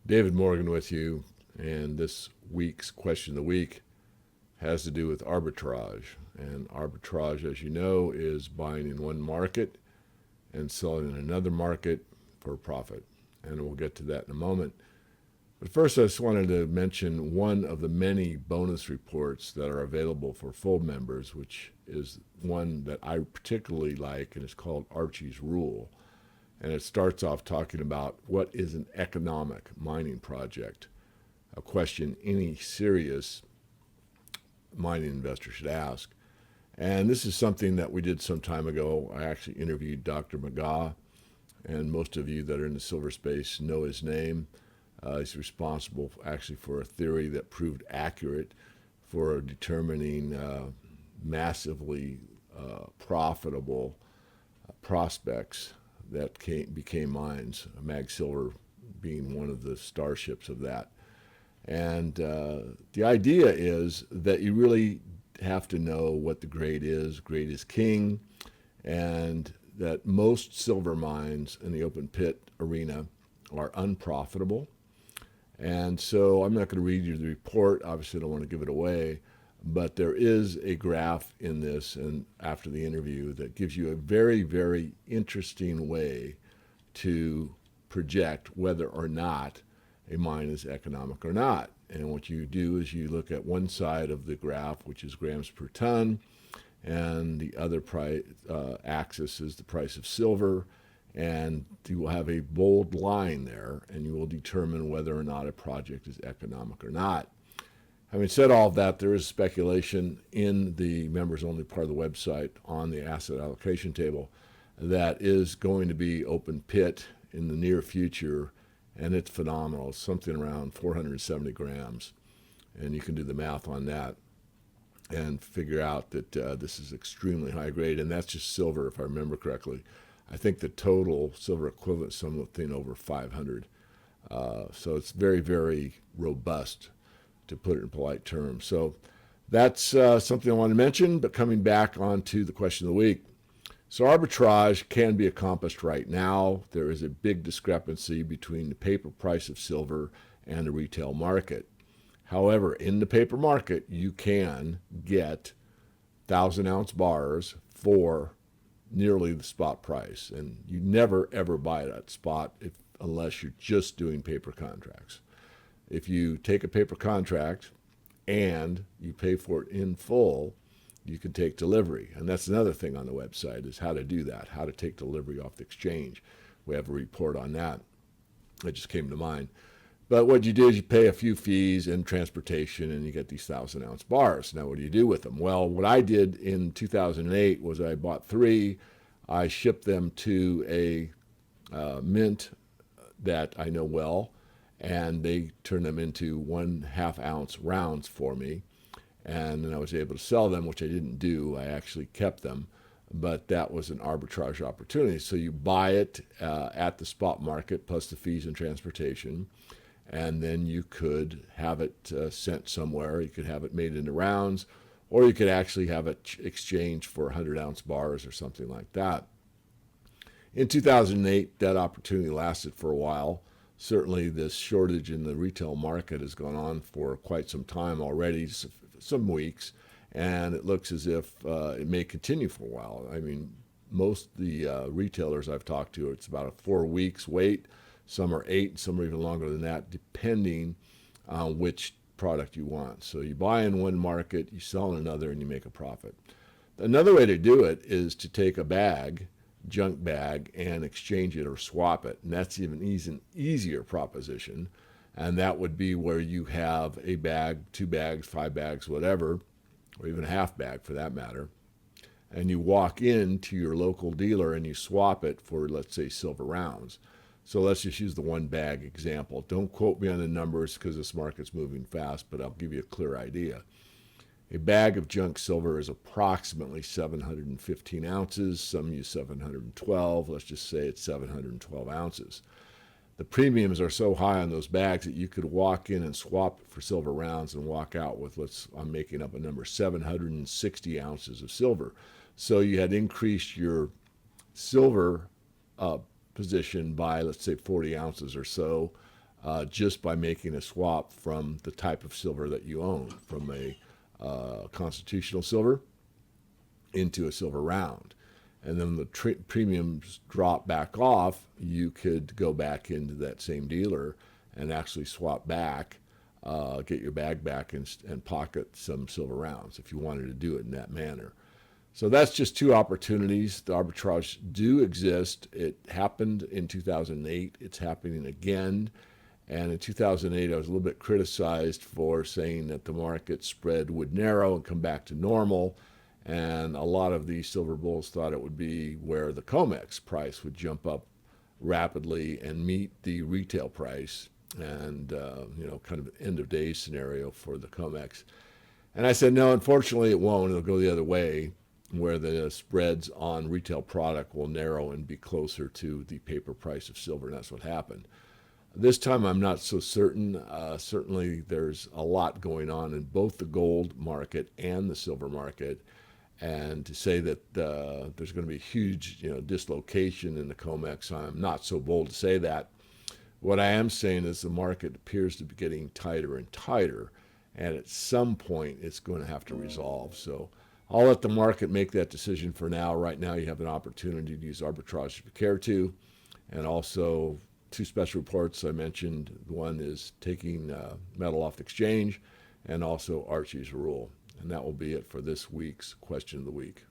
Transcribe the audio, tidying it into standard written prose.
David Morgan with you, and this week's question of the week has to do with arbitrage. And arbitrage, as you know, is buying in one market and selling in another market for a profit. And we'll get to that in a moment. But first, I just wanted to mention one of the many bonus reports that are available for full members, which is one that I particularly like, and it's called Archie's Rule. And it starts off talking about what is an economic mining project, a question any serious mining investor should ask. And this is something that we did some time ago. I actually interviewed Dr. McGaw, and most of you that are in the silver space know his name. He's responsible actually for a theory that proved accurate for determining massively profitable prospects that became mines, Mag Silver being one of the starships of that. And the idea is that you really have to know what the grade is. Grade is king, and that most silver mines in the open pit arena are unprofitable. And so I'm not going to read you the report. Obviously, I don't want to give it away. But there is a graph in this and after the interview that gives you a very, very interesting way to project whether or not a mine is economic or not. And what you do is you look at one side of the graph, which is grams per ton, and the other axis is the price of silver. And you will have a bold line there, and you will determine whether or not a project is economic or not. Having said all of that, there is speculation in the members-only part of the website on the asset allocation table that is going to be open pit in the near future, and it's phenomenal. It's something around 470 grams, and you can do the math on that and figure out that this is extremely high grade, and that's just silver, if I remember correctly. I think the total silver equivalent is something over 500. So it's very, very robust, to put it in polite terms. So that's something I want to mention, but coming back onto the question of the week. So arbitrage can be accomplished right now. There is a big discrepancy between the paper price of silver and the retail market. However, in the paper market, you can get 1,000-ounce bars for nearly the spot price. And you never, ever buy it at spot unless you're just doing paper contracts. If you take a paper contract and you pay for it in full, you can take delivery. And that's another thing on the website is how to do that, how to take delivery off the exchange. We have a report on that. That just came to mind. But what you do is you pay a few fees and transportation, and you get these 1,000-ounce bars. Now, what do you do with them? Well, what I did in 2008 was I bought 3. I shipped them to a mint that I know well, and they turned them into 1/2 ounce rounds for me. And then I was able to sell them, which I didn't do. I actually kept them. But that was an arbitrage opportunity. So you buy it at the spot market plus the fees and transportation. And then you could have it sent somewhere. You could have it made into rounds, or you could actually have it exchanged for 100-ounce bars or something like that. In 2008, that opportunity lasted for a while. Certainly, this shortage in the retail market has gone on for quite some time already, some weeks, and it looks as if it may continue for a while. I mean, most of the retailers I've talked to, it's about a 4 weeks wait. Some are 8, some are even longer than that, depending on which product you want. So you buy in one market, you sell in another, and you make a profit. Another way to do it is to take a bag, junk bag, and exchange it or swap it. And that's even an easier proposition. And that would be where you have a bag, 2 bags, 5 bags, whatever, or even a half bag for that matter. And you walk into your local dealer and you swap it for, let's say, silver rounds. So let's just use the 1 bag example. Don't quote me on the numbers because this market's moving fast, but I'll give you a clear idea. A bag of junk silver is approximately 715 ounces. Some use 712. Let's just say it's 712 ounces. The premiums are so high on those bags that you could walk in and swap it for silver rounds and walk out with, I'm making up a number, 760 ounces of silver. So you had increased your silver position by, let's say, 40 ounces or so. just by making a swap from the type of silver that you own, from a constitutional silver into a silver round. And then the premiums drop back off, you could go back into that same dealer and actually swap back, get your bag back and pocket some silver rounds if you wanted to do it in that manner. So that's just two opportunities. The arbitrage do exist. It happened in 2008. It's happening again. And in 2008, I was a little bit criticized for saying that the market spread would narrow and come back to normal. And a lot of the silver bulls thought it would be where the COMEX price would jump up rapidly and meet the retail price, and kind of end of day scenario for the COMEX. And I said, no, unfortunately it won't. It'll go the other way, where the spreads on retail product will narrow and be closer to the paper price of silver, and that's what happened. This time I'm not so certain. Certainly there's a lot going on in both the gold market and the silver market. And to say that there's going to be a huge dislocation in the COMEX, I'm not so bold to say that. What I am saying is the market appears to be getting tighter and tighter, and at some point it's going to have to resolve. So I'll let the market make that decision for now. Right now you have an opportunity to use arbitrage if you care to. And also two special reports I mentioned. One is taking metal off the exchange, and also Archie's rule. And that will be it for this week's Question of the Week.